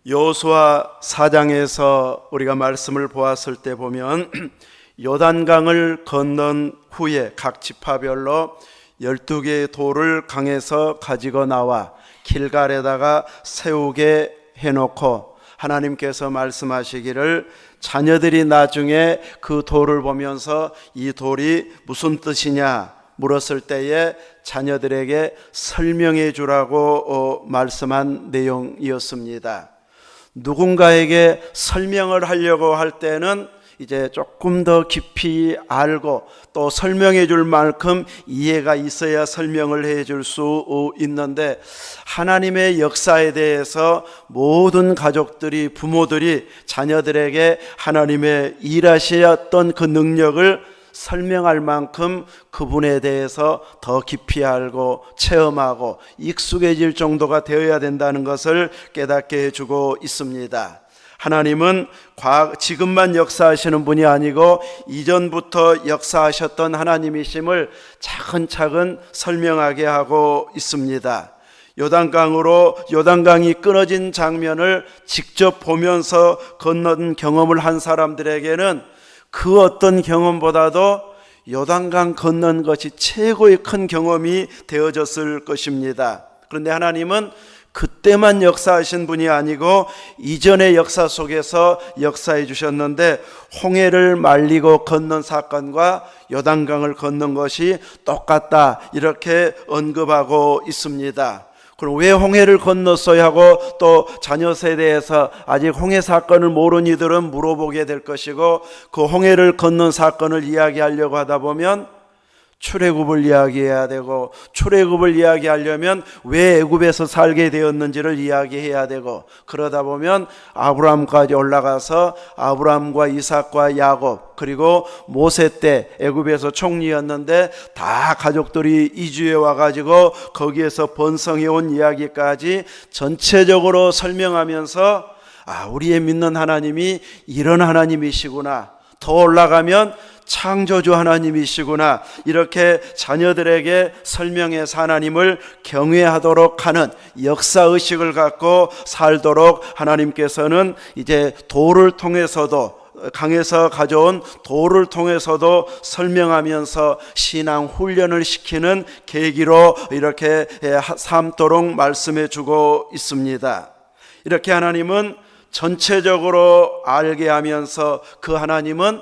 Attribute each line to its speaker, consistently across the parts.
Speaker 1: 여호수아 4장에서 우리가 말씀을 보았을 때 보면 요단강을 건넌 후에 각 지파별로 12개의 돌을 강에서 가지고 나와 길갈에다가 세우게 해놓고 하나님께서 말씀하시기를 자녀들이 나중에 그 돌을 보면서 이 돌이 무슨 뜻이냐 물었을 때에 자녀들에게 설명해 주라고 말씀한 내용이었습니다. 누군가에게 설명을 하려고 할 때는 이제 조금 더 깊이 알고 또 설명해 줄 만큼 이해가 있어야 설명을 해 줄 수 있는데, 하나님의 역사에 대해서 모든 가족들이, 부모들이 자녀들에게 하나님의 일하셨던 그 능력을 설명할 만큼 그분에 대해서 더 깊이 알고 체험하고 익숙해질 정도가 되어야 된다는 것을 깨닫게 해주고 있습니다. 하나님은 지금만 역사하시는 분이 아니고 이전부터 역사하셨던 하나님이심을 차근차근 설명하게 하고 있습니다. 요단강이 끊어진 장면을 직접 보면서 건넌 경험을 한 사람들에게는 그 어떤 경험보다도 요단강 건넌 것이 최고의 큰 경험이 되어졌을 것입니다. 그런데 하나님은 그때만 역사하신 분이 아니고 이전의 역사 속에서 역사해 주셨는데, 홍해를 말리고 건넌 사건과 요단강을 건넌 것이 똑같다 이렇게 언급하고 있습니다. 그럼 왜 홍해를 건넜어야 하고, 또 자녀 세대에서 아직 홍해 사건을 모르는 이들은 물어보게 될 것이고, 그 홍해를 건넌 사건을 이야기하려고 하다 보면 출애굽을 이야기해야 되고, 출애굽을 이야기하려면 왜 애굽에서 살게 되었는지를 이야기해야 되고, 그러다 보면 아브라함까지 올라가서 아브라함과 이삭과 야곱, 그리고 모세 때 애굽에서 총리였는데 다 가족들이 이주해 와가지고 거기에서 번성해 온 이야기까지 전체적으로 설명하면서 우리의 믿는 하나님이 이런 하나님이시구나, 더 올라가면 창조주 하나님이시구나, 이렇게 자녀들에게 설명해서 하나님을 경외하도록 하는 역사의식을 갖고 살도록 하나님께서는 이제 돌을 통해서도, 강에서 가져온 돌을 통해서도 설명하면서 신앙 훈련을 시키는 계기로 이렇게 삼도록 말씀해 주고 있습니다. 이렇게 하나님은 전체적으로 알게 하면서 그 하나님은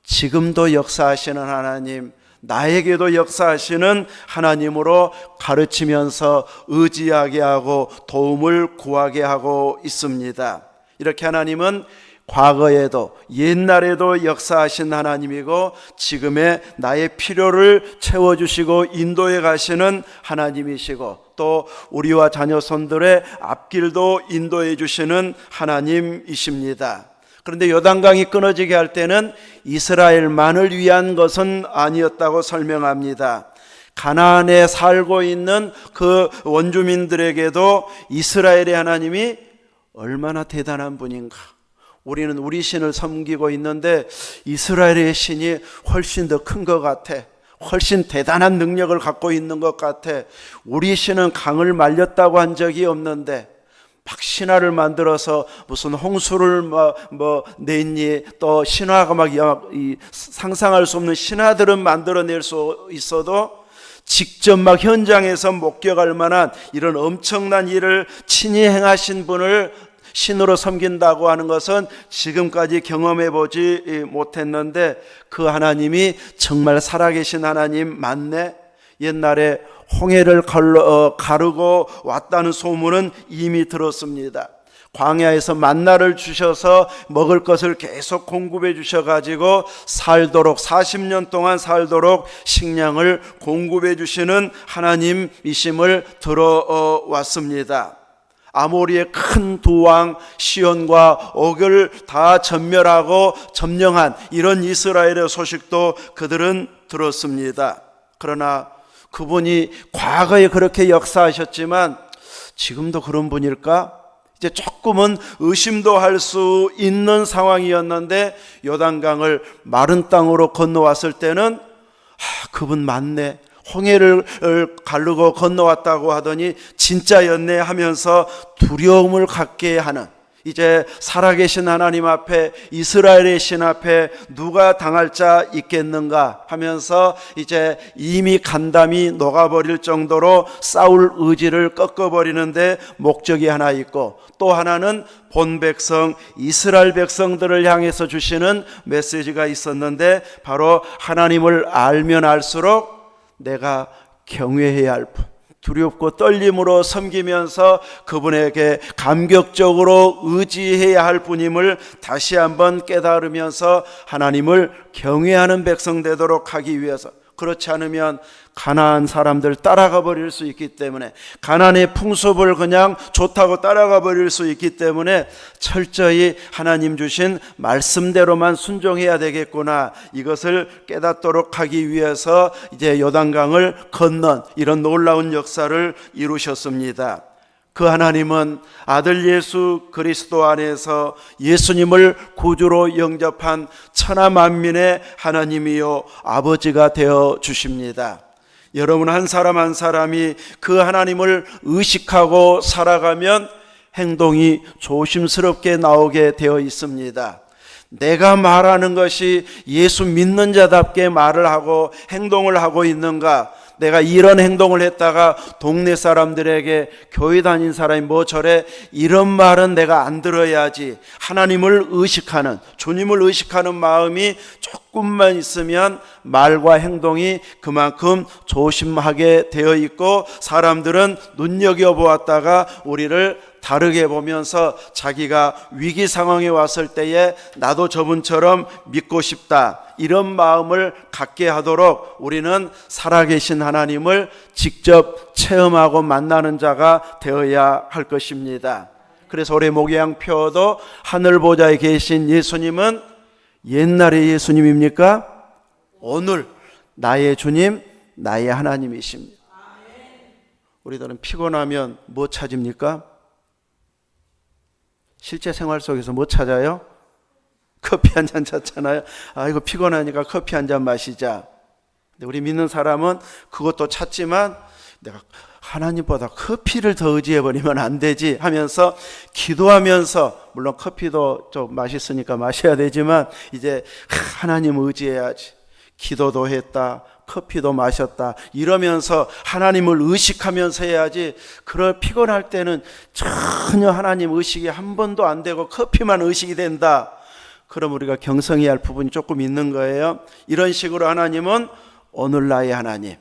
Speaker 1: 지금도 역사하시는 하나님, 나에게도 역사하시는 하나님으로 가르치면서 의지하게 하고 도움을 구하게 하고 있습니다. 이렇게 하나님은 과거에도 옛날에도 역사하신 하나님이고 지금의 나의 필요를 채워주시고 인도해 가시는 하나님이시고, 또 우리와 자녀손들의 앞길도 인도해 주시는 하나님이십니다. 그런데 요단강이 끊어지게 할 때는 이스라엘만을 위한 것은 아니었다고 설명합니다. 가나안에 살고 있는 그 원주민들에게도 이스라엘의 하나님이 얼마나 대단한 분인가, 우리는 우리 신을 섬기고 있는데 이스라엘의 신이 훨씬 더 큰 것 같아, 훨씬 대단한 능력을 갖고 있는 것 같아, 우리 신은 강을 말렸다고 한 적이 없는데 막 신화를 만들어서 무슨 홍수를 냈니, 또 신화가 막 상상할 수 없는 신화들은 만들어낼 수 있어도 직접 막 현장에서 목격할 만한 이런 엄청난 일을 친히 행하신 분을 신으로 섬긴다고 하는 것은 지금까지 경험해 보지 못했는데, 그 하나님이 정말 살아계신 하나님 맞네. 옛날에 홍해를 가르고 왔다는 소문은 이미 들었습니다. 광야에서 만나를 주셔서 먹을 것을 계속 공급해 주셔가지고 살도록, 40년 동안 살도록 식량을 공급해 주시는 하나님이심을 들어왔습니다. 아모리의 큰 두 왕 시온과 옥을 다 전멸하고 점령한 이런 이스라엘의 소식도 그들은 들었습니다. 그러나 그분이 과거에 그렇게 역사하셨지만 지금도 그런 분일까? 이제 조금은 의심도 할 수 있는 상황이었는데, 요단강을 마른 땅으로 건너왔을 때는 그분 맞네, 홍해를 가르고 건너왔다고 하더니 진짜였네 하면서 두려움을 갖게 하는 이제 살아계신 하나님 앞에, 이스라엘의 신 앞에 누가 당할 자 있겠는가 하면서 이제 이미 간담이 녹아버릴 정도로 싸울 의지를 꺾어버리는데 목적이 하나 있고, 또 하나는 본 백성 이스라엘 백성들을 향해서 주시는 메시지가 있었는데, 바로 하나님을 알면 알수록 내가 경외해야 할 분, 두렵고 떨림으로 섬기면서 그분에게 감격적으로 의지해야 할 분임을 다시 한번 깨달으면서 하나님을 경외하는 백성 되도록 하기 위해서, 그렇지 않으면 가나안 사람들 따라가 버릴 수 있기 때문에, 가나안의 풍습을 그냥 좋다고 따라가 버릴 수 있기 때문에 철저히 하나님 주신 말씀대로만 순종해야 되겠구나, 이것을 깨닫도록 하기 위해서 이제 요단강을 건넌 이런 놀라운 역사를 이루셨습니다. 그 하나님은 아들 예수 그리스도 안에서 예수님을 구주로 영접한 천하 만민의 하나님이요 아버지가 되어 주십니다. 여러분 한 사람 한 사람이 그 하나님을 의식하고 살아가면 행동이 조심스럽게 나오게 되어 있습니다. 내가 말하는 것이 예수 믿는 자답게 말을 하고 행동을 하고 있는가? 내가 이런 행동을 했다가 동네 사람들에게 교회 다닌 사람이 뭐 저래, 이런 말은 내가 안 들어야지, 하나님을 의식하는, 주님을 의식하는 마음이 조금만 있으면 말과 행동이 그만큼 조심하게 되어 있고, 사람들은 눈여겨보았다가 우리를 다르게 보면서 자기가 위기 상황에 왔을 때에 나도 저분처럼 믿고 싶다, 이런 마음을 갖게 하도록 우리는 살아계신 하나님을 직접 체험하고 만나는 자가 되어야 할 것입니다. 그래서 올해 목양표도 하늘 보좌에 계신 예수님은 옛날의 예수님입니까? 오늘 나의 주님, 나의 하나님이십니다. 우리들은 피곤하면 뭐 찾습니까? 실제 생활 속에서 뭐 찾아요? 커피 한 잔 찾잖아요. 아이고 피곤하니까 커피 한 잔 마시자. 근데 우리 믿는 사람은 그것도 찾지만 내가 하나님보다 커피를 더 의지해버리면 안 되지 하면서 기도하면서, 물론 커피도 좀 맛있으니까 마셔야 되지만 이제 하나님 의지해야지, 기도도 했다, 커피도 마셨다 이러면서 하나님을 의식하면서 해야지, 그럴 피곤할 때는 전혀 하나님 의식이 한 번도 안 되고 커피만 의식이 된다, 그럼 우리가 경성해야 할 부분이 조금 있는 거예요. 이런 식으로 하나님은 오늘 나의 하나님,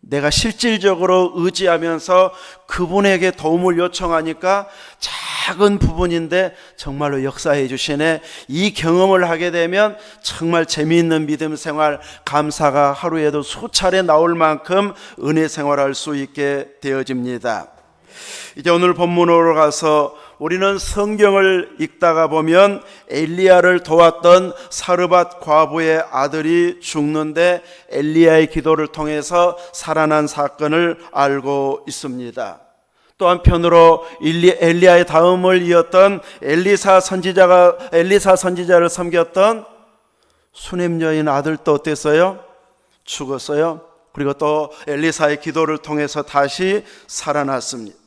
Speaker 1: 내가 실질적으로 의지하면서 그분에게 도움을 요청하니까 작은 부분인데 정말로 역사해 주시네. 이 경험을 하게 되면 정말 재미있는 믿음 생활, 감사가 하루에도 수차례 나올 만큼 은혜 생활할 수 있게 되어집니다. 이제 오늘 본문으로 가서 우리는 성경을 읽다가 보면 엘리야를 도왔던 사르밧 과부의 아들이 죽는데 엘리야의 기도를 통해서 살아난 사건을 알고 있습니다. 또 한편으로 엘리야의 다음을 이었던 엘리사 선지자를 섬겼던 수넴 여인 아들도 어땠어요? 죽었어요. 그리고 또 엘리사의 기도를 통해서 다시 살아났습니다.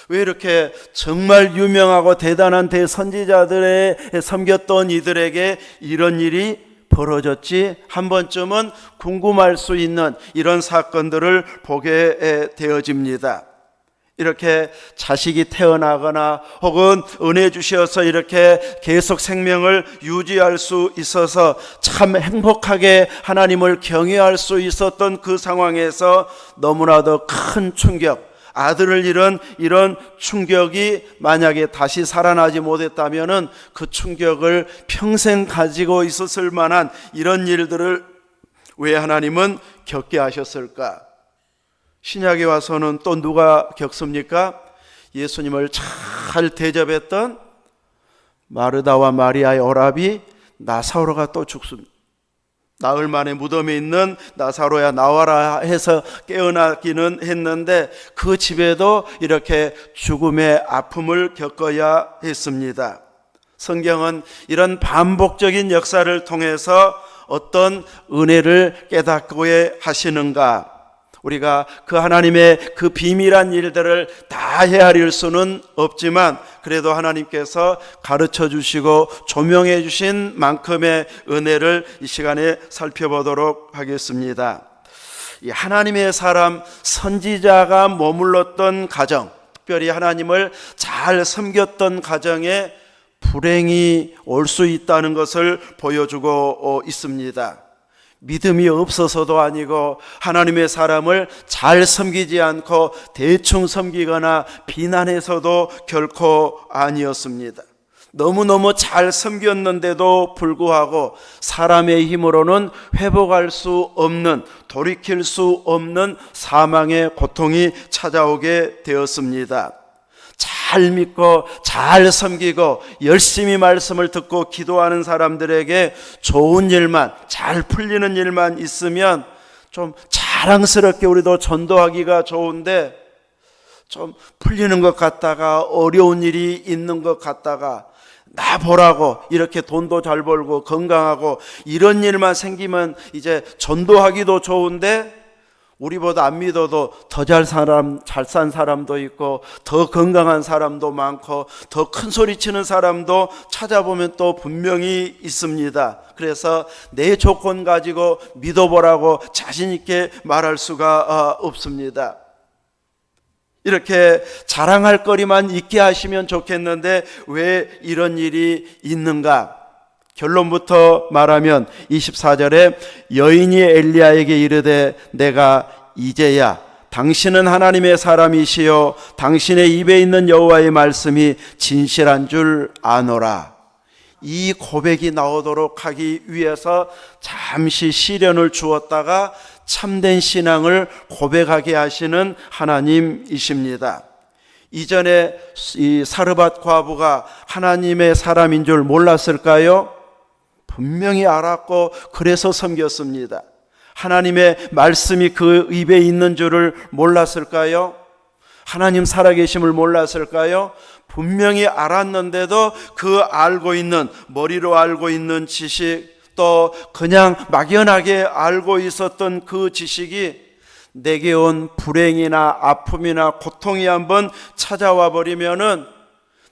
Speaker 1: 왜 이렇게 정말 유명하고 대단한 대선지자들의 섬겼던 이들에게 이런 일이 벌어졌지? 한 번쯤은 궁금할 수 있는 이런 사건들을 보게 되어집니다. 이렇게 자식이 태어나거나 혹은 은혜 주셔서 이렇게 계속 생명을 유지할 수 있어서 참 행복하게 하나님을 경외할 수 있었던 그 상황에서 너무나도 큰 충격, 아들을 잃은 이런 충격이 만약에 다시 살아나지 못했다면 그 충격을 평생 가지고 있었을 만한 이런 일들을 왜 하나님은 겪게 하셨을까? 신약에 와서는 또 누가 겪습니까? 예수님을 잘 대접했던 마르다와 마리아의 오라비 나사로가 또 죽습니다. 나흘 만에 무덤에 있는 나사로야 나와라 해서 깨어나기는 했는데 그 집에도 이렇게 죽음의 아픔을 겪어야 했습니다. 성경은 이런 반복적인 역사를 통해서 어떤 은혜를 깨닫게 하시는가? 우리가 그 하나님의 그 비밀한 일들을 다 헤아릴 수는 없지만 그래도 하나님께서 가르쳐 주시고 조명해 주신 만큼의 은혜를 이 시간에 살펴보도록 하겠습니다. 이 하나님의 사람 선지자가 머물렀던 가정, 특별히 하나님을 잘 섬겼던 가정에 불행이 올 수 있다는 것을 보여주고 있습니다. 믿음이 없어서도 아니고 하나님의 사람을 잘 섬기지 않고 대충 섬기거나 비난해서도 결코 아니었습니다. 너무너무 잘 섬겼는데도 불구하고 사람의 힘으로는 회복할 수 없는, 돌이킬 수 없는 사망의 고통이 찾아오게 되었습니다. 잘 믿고 잘 섬기고 열심히 말씀을 듣고 기도하는 사람들에게 좋은 일만, 잘 풀리는 일만 있으면 좀 자랑스럽게 우리도 전도하기가 좋은데, 좀 풀리는 것 같다가 어려운 일이 있는 것 같다가 나 보라고 이렇게 돈도 잘 벌고 건강하고 이런 일만 생기면 이제 전도하기도 좋은데, 우리보다 안 믿어도 더 잘 산 사람도 있고 더 건강한 사람도 많고 더 큰 소리 치는 사람도 찾아보면 또 분명히 있습니다. 그래서 내 조건 가지고 믿어보라고 자신 있게 말할 수가 없습니다. 이렇게 자랑할 거리만 있게 하시면 좋겠는데 왜 이런 일이 있는가? 결론부터 말하면 24절에 여인이 엘리야에게 이르되 내가 이제야 당신은 하나님의 사람이시요 당신의 입에 있는 여호와의 말씀이 진실한 줄 아노라. 이 고백이 나오도록 하기 위해서 잠시 시련을 주었다가 참된 신앙을 고백하게 하시는 하나님이십니다. 이전에 이 사르밧 과부가 하나님의 사람인 줄 몰랐을까요? 분명히 알았고 그래서 섬겼습니다. 하나님의 말씀이 그 입에 있는 줄을 몰랐을까요? 하나님 살아계심을 몰랐을까요? 분명히 알았는데도 그 알고 있는, 머리로 알고 있는 지식, 또 그냥 막연하게 알고 있었던 그 지식이 내게 온 불행이나 아픔이나 고통이 한번 찾아와 버리면은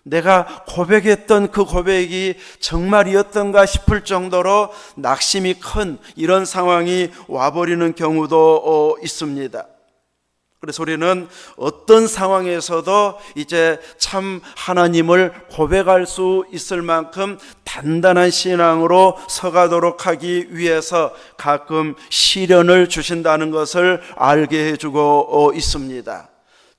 Speaker 1: 내가 고백했던 그 고백이 정말이었던가 싶을 정도로 낙심이 큰 이런 상황이 와버리는 경우도 있습니다. 그래서 우리는 어떤 상황에서도 이제 참 하나님을 고백할 수 있을 만큼 단단한 신앙으로 서가도록 하기 위해서 가끔 시련을 주신다는 것을 알게 해주고 있습니다.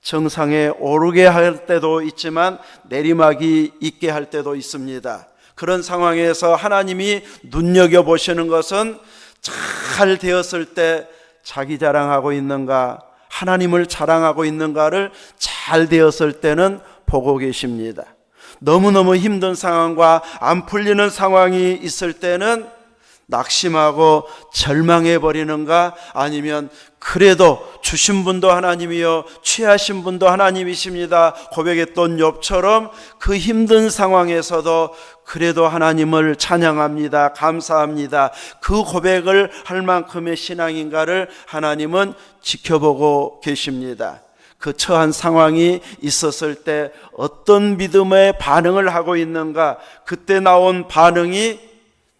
Speaker 1: 정상에 오르게 할 때도 있지만 내리막이 있게 할 때도 있습니다. 그런 상황에서 하나님이 눈여겨보시는 것은 잘 되었을 때 자기 자랑하고 있는가, 하나님을 자랑하고 있는가를 잘 되었을 때는 보고 계십니다. 너무너무 힘든 상황과 안 풀리는 상황이 있을 때는 낙심하고 절망해 버리는가, 아니면 그래도 주신 분도 하나님이요 취하신 분도 하나님이십니다 고백했던 욥처럼 그 힘든 상황에서도 그래도 하나님을 찬양합니다, 감사합니다, 그 고백을 할 만큼의 신앙인가를 하나님은 지켜보고 계십니다. 그 처한 상황이 있었을 때 어떤 믿음의 반응을 하고 있는가, 그때 나온 반응이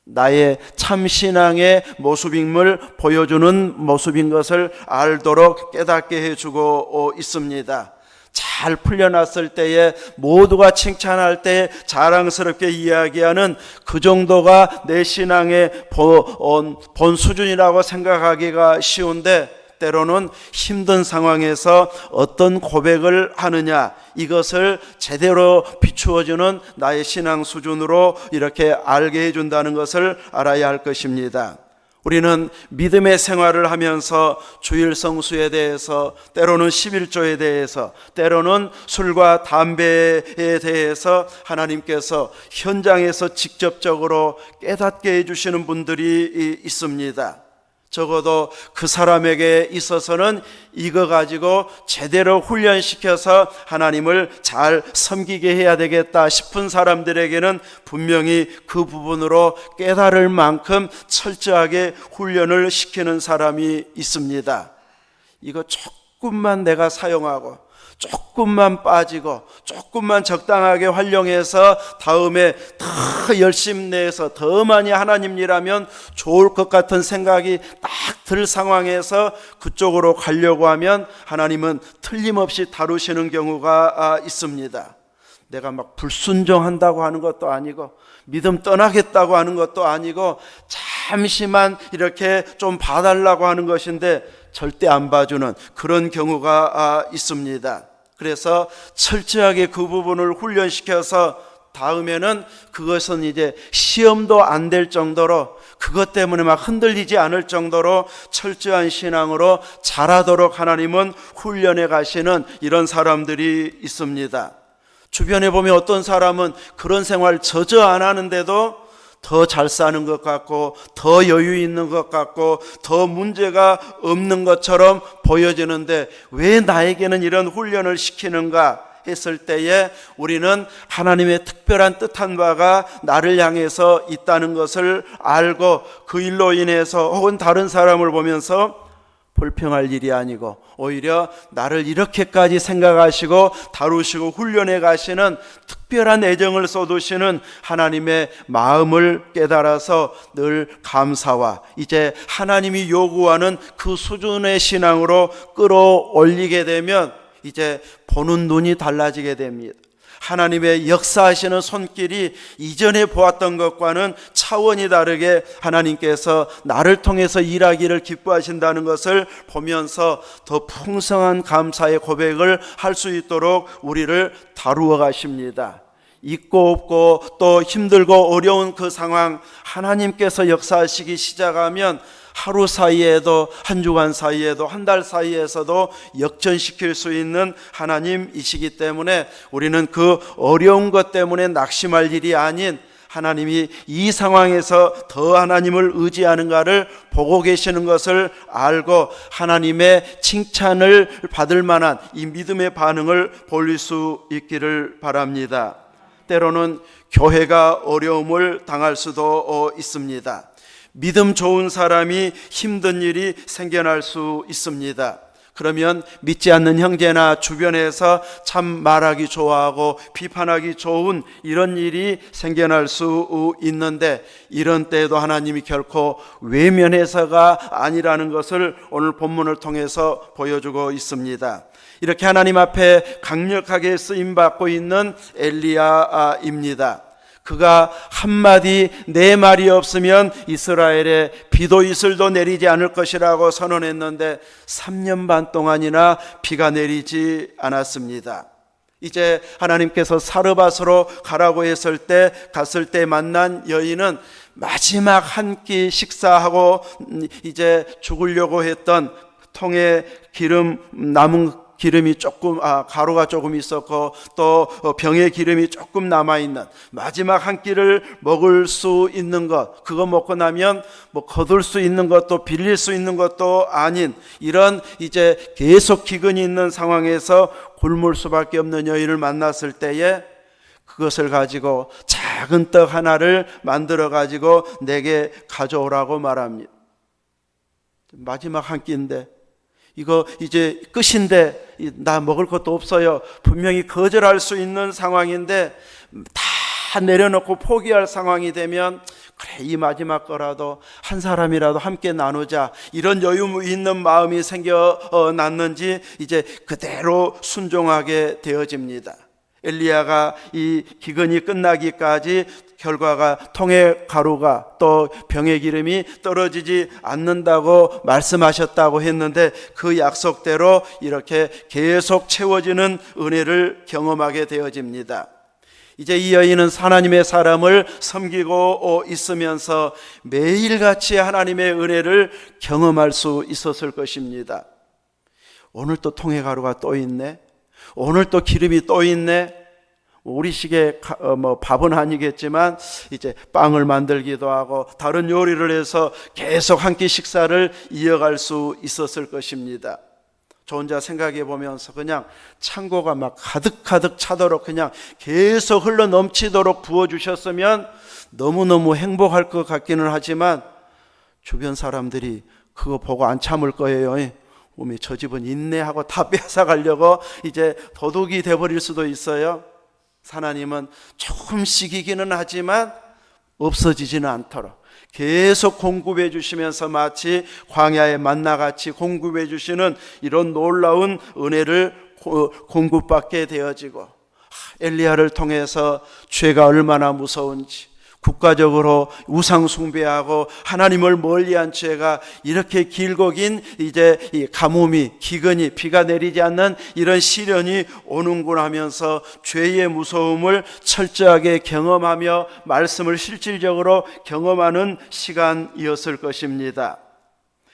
Speaker 1: 나의 참신앙의 모습임을 보여주는 모습인 것을 알도록 깨닫게 해주고 있습니다. 잘 풀려났을 때에 모두가 칭찬할 때 자랑스럽게 이야기하는 그 정도가 내 신앙의 본 수준이라고 생각하기가 쉬운데, 때로는 힘든 상황에서 어떤 고백을 하느냐, 이것을 제대로 비추어주는 나의 신앙 수준으로 이렇게 알게 해준다는 것을 알아야 할 것입니다. 우리는 믿음의 생활을 하면서 주일 성수에 대해서, 때로는 11조에 대해서, 때로는 술과 담배에 대해서 하나님께서 현장에서 직접적으로 깨닫게 해주시는 분들이 있습니다. 적어도 그 사람에게 있어서는 이거 가지고 제대로 훈련시켜서 하나님을 잘 섬기게 해야 되겠다 싶은 사람들에게는 분명히 그 부분으로 깨달을 만큼 철저하게 훈련을 시키는 사람이 있습니다. 이거 조금만 내가 사용하고 조금만 빠지고 조금만 적당하게 활용해서 다음에 더 열심히 내서 더 많이 하나님 일하면 좋을 것 같은 생각이 딱 들 상황에서 그쪽으로 가려고 하면 하나님은 틀림없이 다루시는 경우가 있습니다. 내가 막 불순종한다고 하는 것도 아니고 믿음 떠나겠다고 하는 것도 아니고 잠시만 이렇게 좀 봐달라고 하는 것인데 절대 안 봐주는 그런 경우가 있습니다. 그래서 철저하게 그 부분을 훈련시켜서 다음에는 그것은 이제 시험도 안 될 정도로 그것 때문에 막 흔들리지 않을 정도로 철저한 신앙으로 자라도록 하나님은 훈련해 가시는 이런 사람들이 있습니다. 주변에 보면 어떤 사람은 그런 생활 전혀 안 하는데도 더 잘 사는 것 같고 더 여유 있는 것 같고 더 문제가 없는 것처럼 보여지는데 왜 나에게는 이런 훈련을 시키는가 했을 때에 우리는 하나님의 특별한 뜻한 바가 나를 향해서 있다는 것을 알고 그 일로 인해서 혹은 다른 사람을 보면서 불평할 일이 아니고 오히려 나를 이렇게까지 생각하시고 다루시고 훈련해 가시는 특별한 애정을 쏟으시는 하나님의 마음을 깨달아서 늘 감사와 이제 하나님이 요구하는 그 수준의 신앙으로 끌어올리게 되면 이제 보는 눈이 달라지게 됩니다. 하나님의 역사하시는 손길이 이전에 보았던 것과는 차원이 다르게 하나님께서 나를 통해서 일하기를 기뻐하신다는 것을 보면서 더 풍성한 감사의 고백을 할 수 있도록 우리를 다루어 가십니다. 있고 없고 또 힘들고 어려운 그 상황 하나님께서 역사하시기 시작하면 하루 사이에도 한 주간 사이에도 한 달 사이에서도 역전시킬 수 있는 하나님이시기 때문에 우리는 그 어려운 것 때문에 낙심할 일이 아닌 하나님이 이 상황에서 더 하나님을 의지하는가를 보고 계시는 것을 알고 하나님의 칭찬을 받을 만한 이 믿음의 반응을 보일 수 있기를 바랍니다. 때로는 교회가 어려움을 당할 수도 있습니다. 믿음 좋은 사람이 힘든 일이 생겨날 수 있습니다. 그러면 믿지 않는 형제나 주변에서 참 말하기 좋아하고 비판하기 좋은 이런 일이 생겨날 수 있는데 이런 때에도 하나님이 결코 외면해서가 아니라는 것을 오늘 본문을 통해서 보여주고 있습니다. 이렇게 하나님 앞에 강력하게 쓰임받고 있는 엘리야입니다. 그가 한마디 내 말이 없으면 이스라엘에 비도 이슬도 내리지 않을 것이라고 선언했는데 3년 반 동안이나 비가 내리지 않았습니다. 이제 하나님께서 사르밧으로 가라고 했을 때 갔을 때 만난 여인은 마지막 한 끼 식사하고 이제 죽으려고 했던 통에 기름 남은 기름이 조금 가루가 조금 있었고 또 병에 기름이 조금 남아있는 마지막 한 끼를 먹을 수 있는 것, 그거 먹고 나면 뭐 거둘 수 있는 것도 빌릴 수 있는 것도 아닌 이런 이제 계속 기근이 있는 상황에서 굶을 수밖에 없는 여인을 만났을 때에 그것을 가지고 작은 떡 하나를 만들어 가지고 내게 가져오라고 말합니다. 마지막 한 끼인데 이거 이제 끝인데 나 먹을 것도 없어요. 분명히 거절할 수 있는 상황인데 다 내려놓고 포기할 상황이 되면 그래 이 마지막 거라도 한 사람이라도 함께 나누자 이런 여유 있는 마음이 생겨났는지 이제 그대로 순종하게 되어집니다. 엘리야가 이 기근이 끝나기까지 결과가 통의 가루가 또 병의 기름이 떨어지지 않는다고 말씀하셨다고 했는데 그 약속대로 이렇게 계속 채워지는 은혜를 경험하게 되어집니다. 이제 이 여인은 하나님의 사람을 섬기고 있으면서 매일같이 하나님의 은혜를 경험할 수 있었을 것입니다. 오늘 또 통의 가루가 또 있네. 오늘 또 기름이 또 있네. 우리식의 밥은 아니겠지만 이제 빵을 만들기도 하고 다른 요리를 해서 계속 한 끼 식사를 이어갈 수 있었을 것입니다. 저 혼자 생각해 보면서 그냥 창고가 막 가득가득 차도록 그냥 계속 흘러 넘치도록 부어주셨으면 너무너무 행복할 것 같기는 하지만 주변 사람들이 그거 보고 안 참을 거예요. 몸이 저 집은 인내하고 다 뺏어가려고 이제 도둑이 돼버릴 수도 있어요. 하나님은 조금씩이기는 하지만 없어지지는 않도록 계속 공급해 주시면서 마치 광야의 만나같이 공급해 주시는 이런 놀라운 은혜를 공급받게 되어지고, 엘리야를 통해서 죄가 얼마나 무서운지, 국가적으로 우상 숭배하고 하나님을 멀리한 죄가 이렇게 길고 긴 이제 이 가뭄이, 기근이, 비가 내리지 않는 이런 시련이 오는구나 하면서 죄의 무서움을 철저하게 경험하며 말씀을 실질적으로 경험하는 시간이었을 것입니다.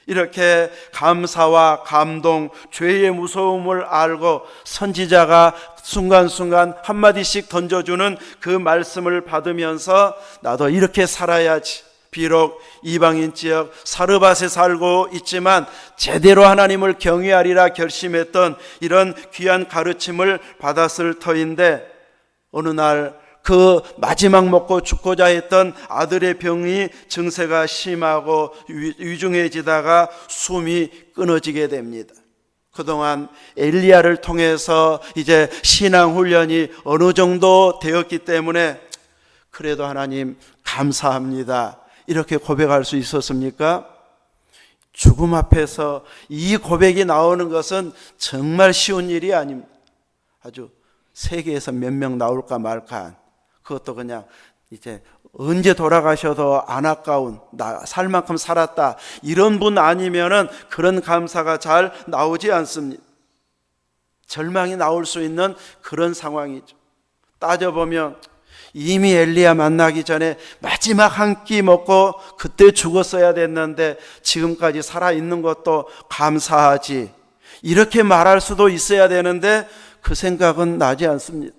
Speaker 1: 이렇게 감사와 감동, 죄의 무서움을 알고 선지자가 순간순간 한마디씩 던져주는 그 말씀을 받으면서 나도 이렇게 살아야지, 비록 이방인 지역 사르밧에 살고 있지만 제대로 하나님을 경외하리라 결심했던 이런 귀한 가르침을 받았을 터인데, 어느 날 그 마지막 먹고 죽고자 했던 아들의 병이 증세가 심하고 위중해지다가 숨이 끊어지게 됩니다. 그동안 엘리야를 통해서 이제 신앙 훈련이 어느 정도 되었기 때문에 그래도 하나님 감사합니다, 이렇게 고백할 수 있었습니까? 죽음 앞에서 이 고백이 나오는 것은 정말 쉬운 일이 아닙니다. 아주 세계에서 몇 명 나올까 말까, 그것도 그냥 이제 언제 돌아가셔도 안 아까운, 나 살 만큼 살았다, 이런 분 아니면은 그런 감사가 잘 나오지 않습니다. 절망이 나올 수 있는 그런 상황이죠. 따져보면 이미 엘리야 만나기 전에 마지막 한 끼 먹고 그때 죽었어야 됐는데 지금까지 살아있는 것도 감사하지, 이렇게 말할 수도 있어야 되는데 그 생각은 나지 않습니다.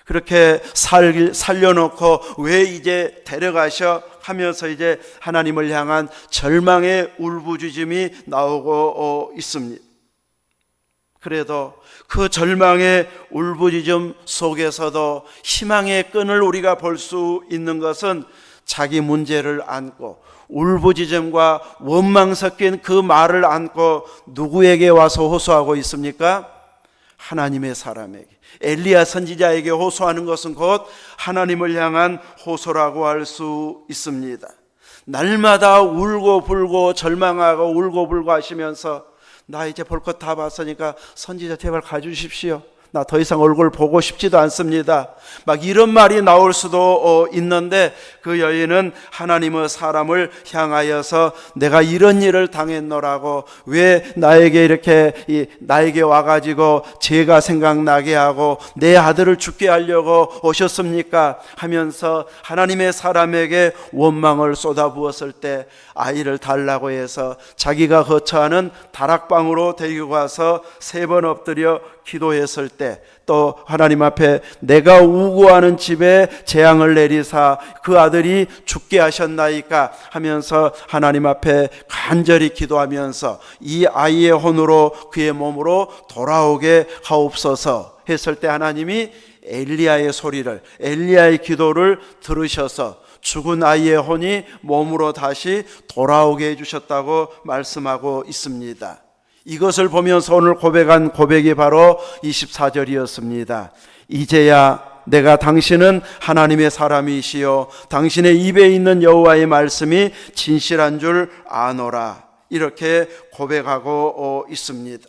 Speaker 1: 그렇게 살려놓고 왜 이제 데려가셔 하면서 이제 하나님을 향한 절망의 울부짖음이 나오고 있습니다. 그래도 그 절망의 울부짖음 속에서도 희망의 끈을 우리가 볼 수 있는 것은 자기 문제를 안고 울부짖음과 원망 섞인 그 말을 안고 누구에게 와서 호소하고 있습니까? 하나님의 사람에게, 엘리야 선지자에게 호소하는 것은 곧 하나님을 향한 호소라고 할 수 있습니다. 날마다 울고 불고 절망하고 울고 불고 하시면서 나 이제 볼 것 다 봤으니까 선지자 제발 가주십시오, 나 더 이상 얼굴 보고 싶지도 않습니다, 막 이런 말이 나올 수도 있는데, 그 여인은 하나님의 사람을 향하여서 내가 이런 일을 당했노라고, 왜 나에게 이렇게 나에게 와가지고 죄가 생각나게 하고 내 아들을 죽게 하려고 오셨습니까 하면서 하나님의 사람에게 원망을 쏟아부었을 때, 아이를 달라고 해서 자기가 거처하는 다락방으로 데리고 가서 3번 엎드려 기도했을 때, 또 하나님 앞에 내가 우고하는 집에 재앙을 내리사 그 아들이 죽게 하셨나이까 하면서 하나님 앞에 간절히 기도하면서 이 아이의 혼으로 그의 몸으로 돌아오게 하옵소서 했을 때, 하나님이 엘리야의 소리를, 엘리야의 기도를 들으셔서 죽은 아이의 혼이 몸으로 다시 돌아오게 해주셨다고 말씀하고 있습니다. 이것을 보면서 오늘 고백한 고백이 바로 24절이었습니다. 이제야 내가 당신은 하나님의 사람이시요 당신의 입에 있는 여호와의 말씀이 진실한 줄 아노라, 이렇게 고백하고 있습니다.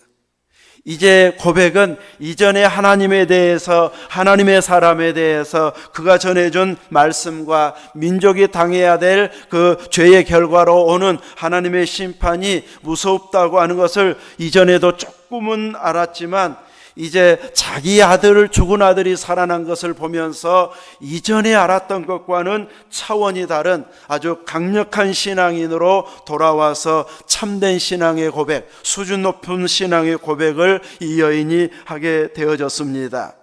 Speaker 1: 이제 고백은 이전에 하나님에 대해서, 하나님의 사람에 대해서 그가 전해준 말씀과 민족이 당해야 될 그 죄의 결과로 오는 하나님의 심판이 무섭다고 하는 것을 이전에도 조금은 알았지만, 이제 자기 아들을, 죽은 아들이 살아난 것을 보면서 이전에 알았던 것과는 차원이 다른 아주 강력한 신앙인으로 돌아와서 참된 신앙의 고백, 수준 높은 신앙의 고백을 이 여인이 하게 되어졌습니다.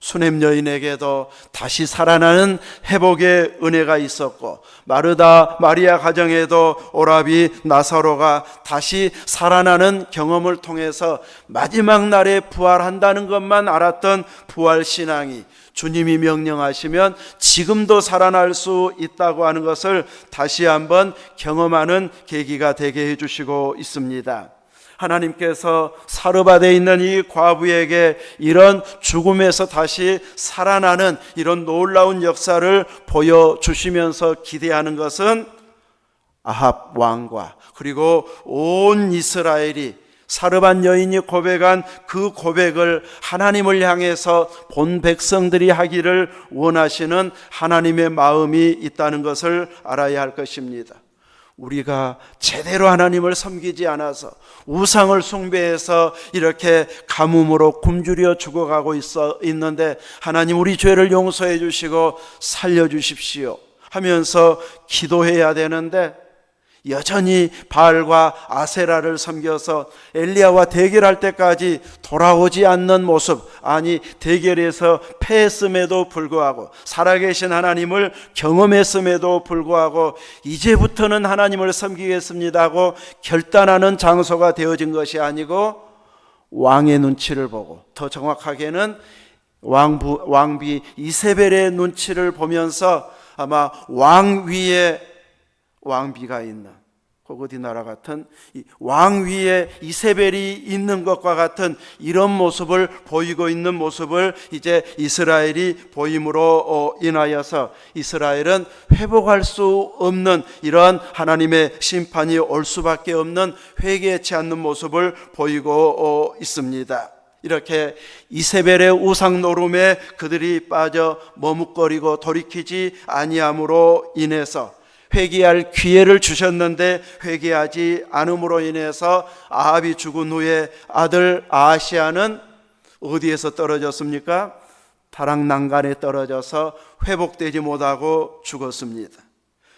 Speaker 1: 수넴 여인에게도 다시 살아나는 회복의 은혜가 있었고, 마르다 마리아 가정에도 오라비 나사로가 다시 살아나는 경험을 통해서 마지막 날에 부활한다는 것만 알았던 부활신앙이 주님이 명령하시면 지금도 살아날 수 있다고 하는 것을 다시 한번 경험하는 계기가 되게 해주시고 있습니다. 하나님께서 사르바되어 있는 이 과부에게 이런 죽음에서 다시 살아나는 이런 놀라운 역사를 보여주시면서 기대하는 것은 아합 왕과 그리고 온 이스라엘이 사르밧 여인이 고백한 그 고백을 하나님을 향해서 본 백성들이 하기를 원하시는 하나님의 마음이 있다는 것을 알아야 할 것입니다. 우리가 제대로 하나님을 섬기지 않아서 우상을 숭배해서 이렇게 가뭄으로 굶주려 죽어가고 있는데 하나님 우리 죄를 용서해 주시고 살려주십시오 하면서 기도해야 되는데 여전히 바알과 아세라를 섬겨서 엘리야와 대결할 때까지 돌아오지 않는 모습, 아니 대결에서 패했음에도 불구하고 살아계신 하나님을 경험했음에도 불구하고 이제부터는 하나님을 섬기겠습니다 하고 결단하는 장소가 되어진 것이 아니고 왕의 눈치를 보고, 더 정확하게는 왕비 이세벨의 눈치를 보면서 아마 왕 위에 왕비가 있는, 어디 나라 같은 왕 위에 이세벨이 있는 것과 같은 이런 모습을 보이고 있는 모습을 이제 이스라엘이 보임으로 인하여서 이스라엘은 회복할 수 없는 이러한 하나님의 심판이 올 수밖에 없는 회개치 않는 모습을 보이고 있습니다. 이렇게 이세벨의 우상 노름에 그들이 빠져 머뭇거리고 돌이키지 아니함으로 인해서 회개할 기회를 주셨는데 회개하지 않음으로 인해서 아합이 죽은 후에 아들 아하시아는 어디에서 떨어졌습니까? 다락난간에 떨어져서 회복되지 못하고 죽었습니다.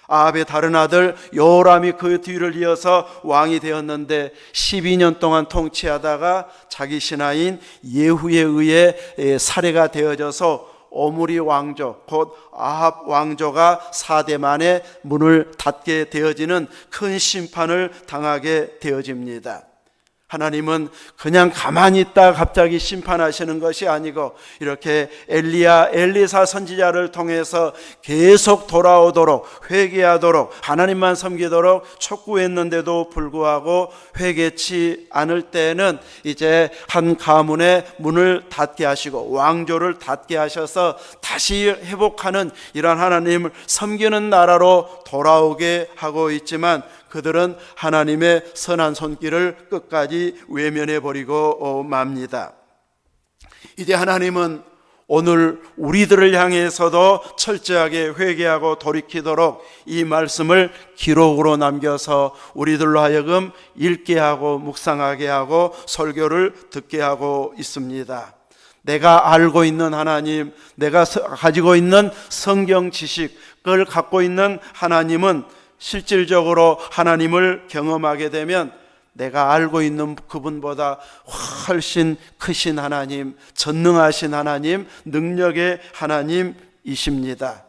Speaker 1: 아합의 다른 아들 여호람이 그 뒤를 이어서 왕이 되었는데 12년 동안 통치하다가 자기 신하인 예후에 의해 살해가 되어져서 오므리 왕조, 곧 아합 왕조가 4대 만에 문을 닫게 되어지는 큰 심판을 당하게 되어집니다. 하나님은 그냥 가만히 있다 갑자기 심판하시는 것이 아니고 이렇게 엘리사 선지자를 통해서 계속 돌아오도록 회개하도록 하나님만 섬기도록 촉구했는데도 불구하고 회개치 않을 때는 이제 한 가문의 문을 닫게 하시고 왕조를 닫게 하셔서 다시 회복하는 이러한 하나님을 섬기는 나라로 돌아오게 하고 있지만 그들은 하나님의 선한 손길을 끝까지 외면해버리고 맙니다. 이제 하나님은 오늘 우리들을 향해서도 철저하게 회개하고 돌이키도록 이 말씀을 기록으로 남겨서 우리들로 하여금 읽게 하고 묵상하게 하고 설교를 듣게 하고 있습니다. 내가 알고 있는 하나님, 내가 가지고 있는 성경 지식을 갖고 있는 하나님은 실질적으로 하나님을 경험하게 되면 내가 알고 있는 그분보다 훨씬 크신 하나님, 전능하신 하나님, 능력의 하나님이십니다.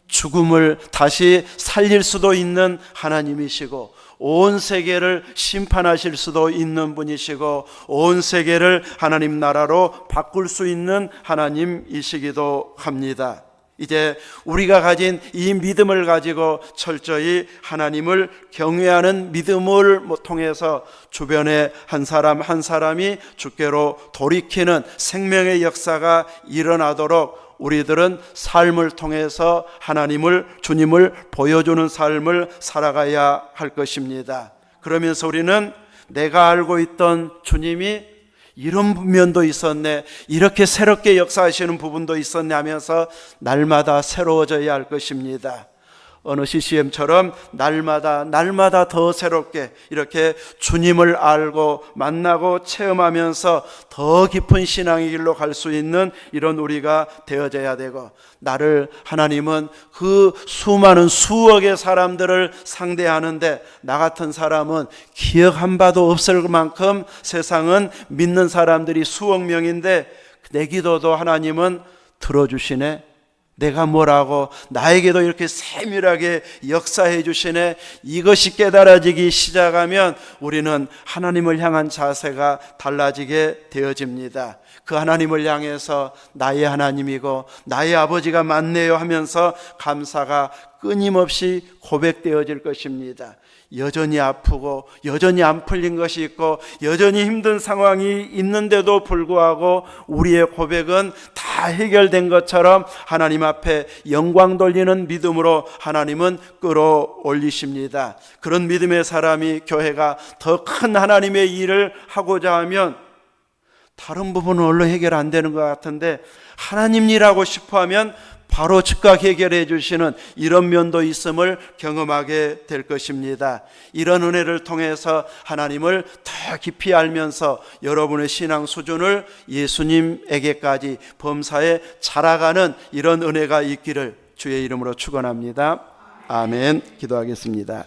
Speaker 1: 죽음을 다시 살릴 수도 있는 하나님이시고 온 세계를 심판하실 수도 있는 분이시고 온 세계를 하나님 나라로 바꿀 수 있는 하나님이시기도 합니다. 이제 우리가 가진 이 믿음을 가지고 철저히 하나님을 경외하는 믿음을 통해서 주변에 한 사람 한 사람이 주께로 돌이키는 생명의 역사가 일어나도록 우리들은 삶을 통해서 하나님을, 주님을 보여주는 삶을 살아가야 할 것입니다. 그러면서 우리는 내가 알고 있던 주님이 이런 면도 있었네, 이렇게 새롭게 역사하시는 부분도 있었네 하면서 날마다 새로워져야 할 것입니다. 어느 CCM처럼 날마다 더 새롭게 이렇게 주님을 알고 만나고 체험하면서 더 깊은 신앙의 길로 갈 수 있는 이런 우리가 되어져야 되고, 나를 하나님은 그 수많은 수억의 사람들을 상대하는데 나 같은 사람은 기억 한 바도 없을 만큼 세상은 믿는 사람들이 수억 명인데 내 기도도 하나님은 들어주시네, 내가 뭐라고 나에게도 이렇게 세밀하게 역사해 주시네. 이것이 깨달아지기 시작하면 우리는 하나님을 향한 자세가 달라지게 되어집니다. 그 하나님을 향해서 나의 하나님이고 나의 아버지가 맞네요 하면서 감사가 끊임없이 고백되어질 것입니다. 여전히 아프고 여전히 안 풀린 것이 있고 여전히 힘든 상황이 있는데도 불구하고 우리의 고백은 다 해결된 것처럼 하나님 앞에 영광 돌리는 믿음으로 하나님은 끌어올리십니다. 그런 믿음의 사람이 교회가 더 큰 하나님의 일을 하고자 하면 다른 부분은 얼른 해결 안 되는 것 같은데 하나님 일하고 싶어하면 바로 즉각 해결해 주시는 이런 면도 있음을 경험하게 될 것입니다. 이런 은혜를 통해서 하나님을 더 깊이 알면서 여러분의 신앙 수준을 예수님에게까지 범사에 자라가는 이런 은혜가 있기를 주의 이름으로 축원합니다. 아멘. 기도하겠습니다.